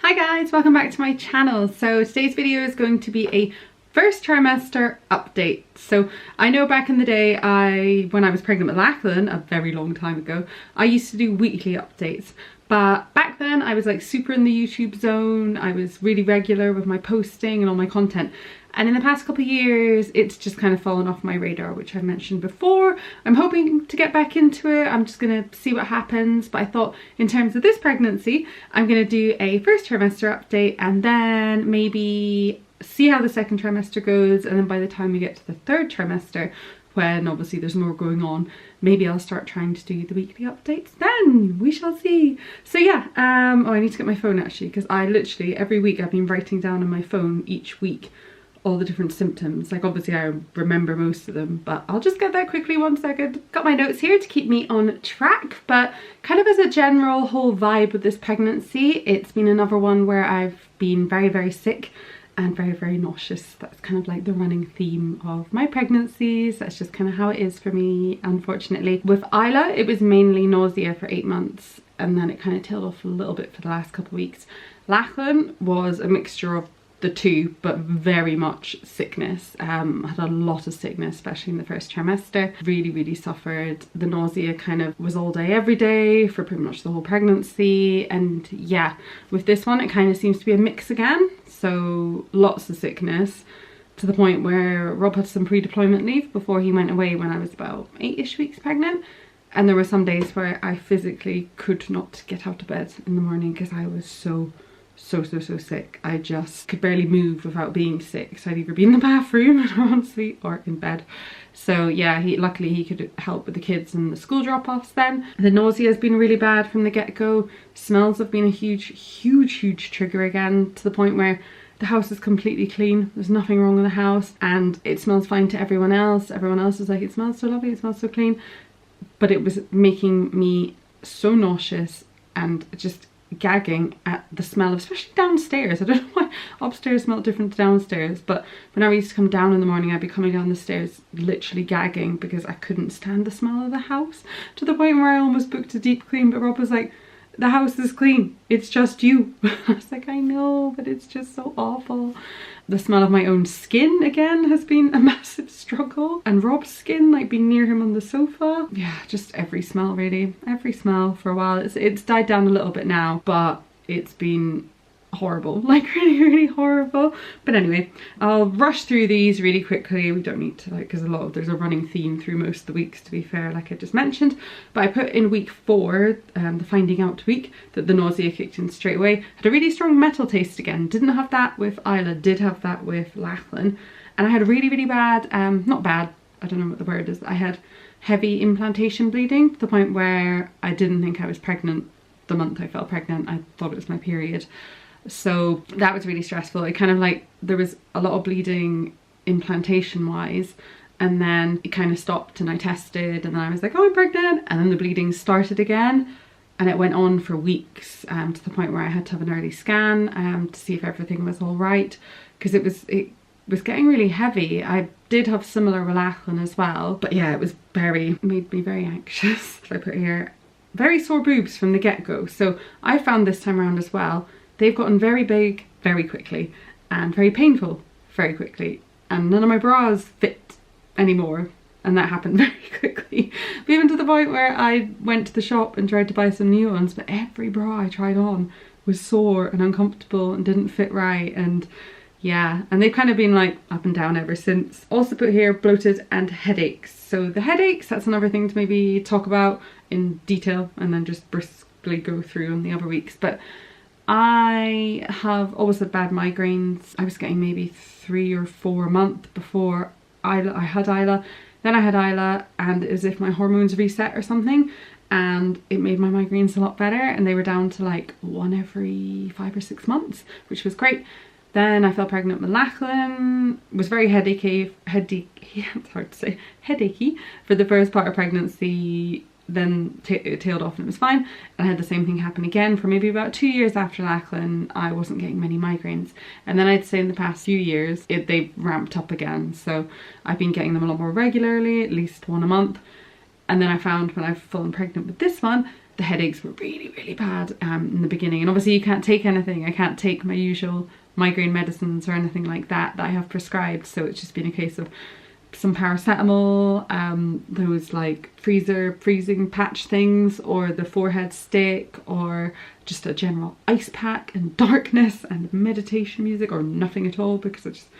Hi guys, welcome back to my channel. So today's video is going to be a first trimester update. So I know back in the day, when I was pregnant with Lachlan a very long time ago, I used to do weekly updates. But back then I was like super in the YouTube zone. I was really regular with my posting and all my content. And in the past couple of years, it's just kind of fallen off my radar, which I've mentioned before. I'm hoping to get back into it. I'm just gonna see what happens. But I thought in terms of this pregnancy, I'm gonna do a first trimester update and then maybe see how the second trimester goes. And then by the time we get to the third trimester, when obviously there's more going on, maybe I'll start trying to do the weekly updates then. We shall see. So yeah, oh, I need to get my phone actually, because I literally every week I've been writing down on my phone each week all the different symptoms. Like obviously I remember most of them, but I'll just get that quickly, 1 second. Got my notes here to keep me on track, but kind of as a general whole vibe with this pregnancy, it's been another one where I've been very, very sick and very, very nauseous. That's kind of like the running theme of my pregnancies. That's just kind of how it is for me, unfortunately. With Isla, it was mainly nausea for 8 months, and then it kind of tailed off a little bit for the last couple of weeks. Lachlan was a mixture of the two, but very much sickness. Had a lot of sickness, especially in the first trimester. Really suffered. The nausea kind of was all day every day for pretty much the whole pregnancy. And yeah, with this one it kind of seems to be a mix again, so lots of sickness, to the point where Rob had some pre-deployment leave before he went away when I was about 8ish weeks pregnant. And there were some days where I physically could not get out of bed in the morning because I was so sick. I just could barely move without being sick. So I'd either be in the bathroom or en suite or in bed. So yeah, luckily he could help with the kids and the school drop-offs then. The nausea has been really bad from the get-go. Smells have been a huge trigger again, to the point where the house is completely clean. There's nothing wrong with the house and it smells fine to everyone else. Everyone else is like, it smells so lovely, it smells so clean. But it was making me so nauseous and just gagging at the smell of, especially downstairs. I don't know why upstairs smelled different to downstairs, but whenever I used to come down in the morning, I'd be coming down the stairs literally gagging because I couldn't stand the smell of the house, to the point where I almost booked a deep clean, but Rob was like, the house is clean, it's just you. I was like, I know, but it's just so awful. The smell of my own skin again has been a massive struggle, and Rob's skin, like being near him on the sofa. Yeah, just every smell really, every smell for a while. It's died down a little bit now, but it's been horrible, like really horrible. But anyway, I'll rush through these really quickly. We don't need to, like, because there's a running theme through most of the weeks, to be fair, like I just mentioned. But I put in week 4, the finding out week, that the nausea kicked in straight away. Had a really strong metal taste again. Didn't have that with Isla, did have that with Lachlan. And I had a really bad, not bad, I don't know what the word is, I had heavy implantation bleeding, to the point where I didn't think I was pregnant the month I fell pregnant. I thought it was my period. So that was really stressful. It kind of like, there was a lot of bleeding implantation wise, and then it kind of stopped and I tested and then I was like, oh, I'm pregnant, and then the bleeding started again and it went on for weeks, to the point where I had to have an early scan to see if everything was all right, because it was getting really heavy. I did have similar with Lachlan as well, but yeah, it made me very anxious. I put here, very sore boobs from the get-go. So I found this time around as well, they've gotten very big very quickly and very painful very quickly, and none of my bras fit anymore, and that happened very quickly. But even to the point where I went to the shop and tried to buy some new ones, but every bra I tried on was sore and uncomfortable and didn't fit right. And yeah, and they've kind of been like up and down ever since. Also put here bloated and headaches. So the headaches, that's another thing to maybe talk about in detail and then just briskly go through on the other weeks. But I have always had bad migraines. I was getting maybe 3 or 4 a month before I had Isla. Then I had Isla, and it was as if my hormones reset or something, and it made my migraines a lot better, and they were down to like 1 every 5 or 6 months, which was great. Then I fell pregnant with Lachlan, was very headachy, it's hard to say, headachy for the first part of pregnancy. Then it tailed off and it was fine. And I had the same thing happen again for maybe about 2 years after Lachlan. I wasn't getting many migraines, and then I'd say in the past few years they've ramped up again, so I've been getting them a lot more regularly, at least 1 a month. And then I found when I've fallen pregnant with this one, the headaches were really, really bad in the beginning. And obviously you can't take anything. I can't take my usual migraine medicines or anything like that I have prescribed. So it's just been a case of some paracetamol, those like freezing patch things, or the forehead stick, or just a general ice pack and darkness and meditation music, or nothing at all, because it's just,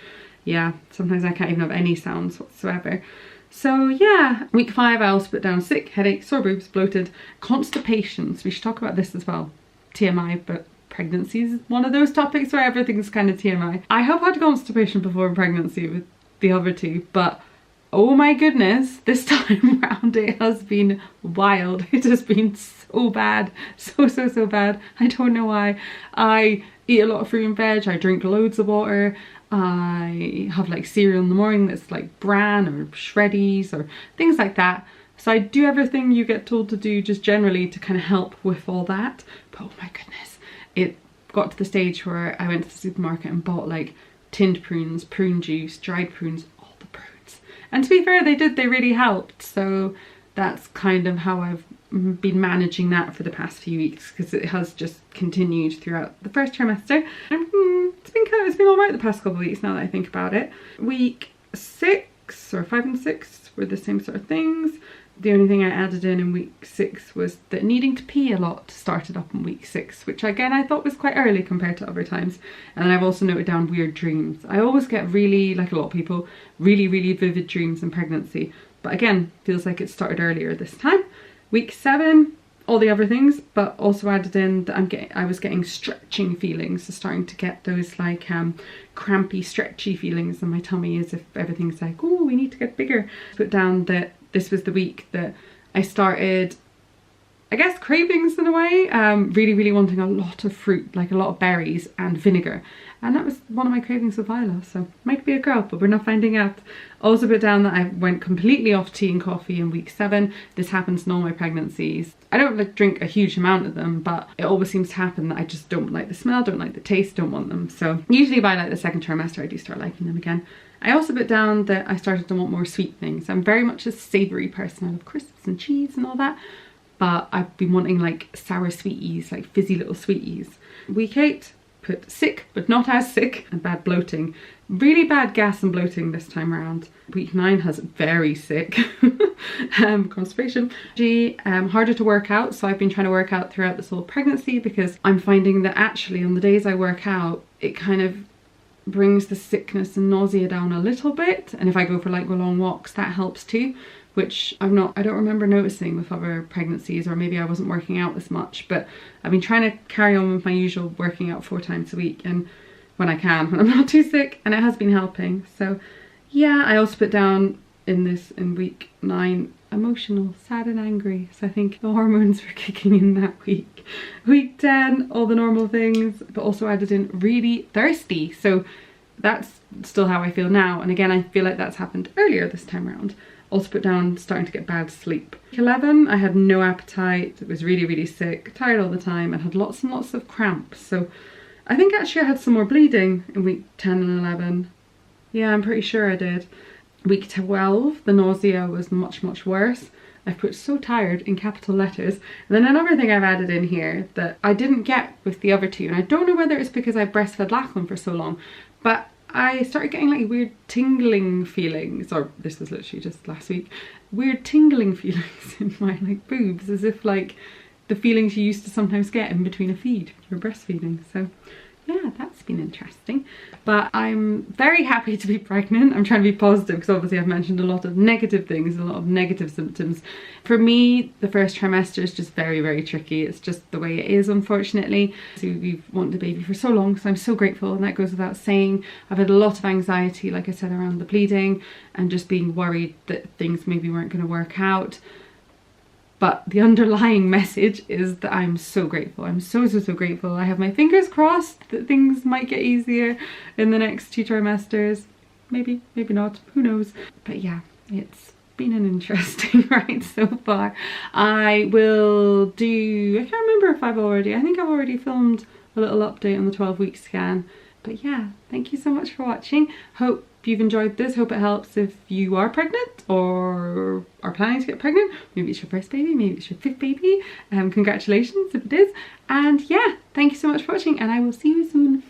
yeah, sometimes I can't even have any sounds whatsoever. So yeah, week 5 I also put down sick, headache, sore boobs, bloated, constipation. So we should talk about this as well. TMI, but pregnancy is one of those topics where everything's kind of TMI. I have had constipation before in pregnancy with the other two, but oh my goodness, this time round it has been wild. It has been so bad, so bad. I don't know why. I eat a lot of fruit and veg, I drink loads of water, I have like cereal in the morning that's like bran or shreddies or things like that. So I do everything you get told to do just generally to kind of help with all that. But oh my goodness, it got to the stage where I went to the supermarket and bought like tinned prunes, prune juice, dried prunes, all the prunes. And to be fair, they really helped. So that's kind of how I've been managing that for the past few weeks, because it has just continued throughout the first trimester. And it's been all right the past couple of weeks now that I think about it. Week 6 or 5 and 6 were the same sort of things. The only thing I added in week 6 was that needing to pee a lot started up in week 6, which again I thought was quite early compared to other times. And then I've also noted down weird dreams. I always get really, like a lot of people, really vivid dreams in pregnancy. But again, feels like it started earlier this time. Week 7, all the other things, but also added in that I was getting stretching feelings, so starting to get those like crampy, stretchy feelings in my tummy, as if everything's like, oh, we need to get bigger. Put down that this was the week that I started, I guess, cravings in a way, really wanting a lot of fruit, like a lot of berries and vinegar. And that was one of my cravings with Isla, so might be a girl, but we're not finding out. Also put down that I went completely off tea and coffee in week 7. This happens in all my pregnancies. I don't like drink a huge amount of them, but it always seems to happen that I just don't like the smell, don't like the taste, don't want them. So usually by like the 2nd trimester I do start liking them again. I also put down that I started to want more sweet things. I'm very much a savoury person. I love crisps and cheese and all that, but I've been wanting like sour sweeties, like fizzy little sweeties. Week 8, put sick, but not as sick, and bad bloating. Really bad gas and bloating this time around. Week 9 has very sick, constipation. Harder to work out, so I've been trying to work out throughout this whole pregnancy, because I'm finding that actually on the days I work out, it kind of brings the sickness and nausea down a little bit, and if I go for like long walks, that helps too, which I don't remember noticing with other pregnancies, or maybe I wasn't working out as much. But I've been trying to carry on with my usual working out 4 times a week, and when I can, when I'm not too sick, and it has been helping. So yeah, I also put down in week 9, emotional, sad and angry. So I think the hormones were kicking in that week. Week 10, all the normal things, but also added in really thirsty. So that's still how I feel now. And again, I feel like that's happened earlier this time around. Also put down starting to get bad sleep. Week 11, I had no appetite, was really sick, tired all the time, and had lots and lots of cramps. So I think actually I had some more bleeding in week 10 and 11. Yeah, I'm pretty sure I did. Week 12, the nausea was much worse. I've put so tired in capital letters. And then another thing I've added in here that I didn't get with the other 2, and I don't know whether it's because I breastfed Lachlan for so long, but I started getting like weird tingling feelings, or this was literally just last week, weird tingling feelings in my like boobs, as if like the feelings you used to sometimes get in between a feed when you're breastfeeding. So yeah, that's been interesting. But I'm very happy to be pregnant. I'm trying to be positive, because obviously I've mentioned a lot of negative things, a lot of negative symptoms. For me, the first trimester is just very tricky. It's just the way it is, unfortunately. So we've wanted a baby for so long, so I'm so grateful, and that goes without saying. I've had a lot of anxiety, like I said, around the bleeding, and just being worried that things maybe weren't going to work out. But the underlying message is that I'm so grateful. I'm so grateful. I have my fingers crossed that things might get easier in the next 2 trimesters. Maybe not, who knows. But yeah, it's been an interesting ride so far. I will do, I can't remember if I think I've already filmed a little update on the 12-week scan. But yeah, thank you so much for watching. Hope you've enjoyed this. Hope it helps if you are pregnant or are planning to get pregnant. Maybe it's your first baby, maybe it's your 5th baby. Congratulations if it is. And yeah, thank you so much for watching, and I will see you soon.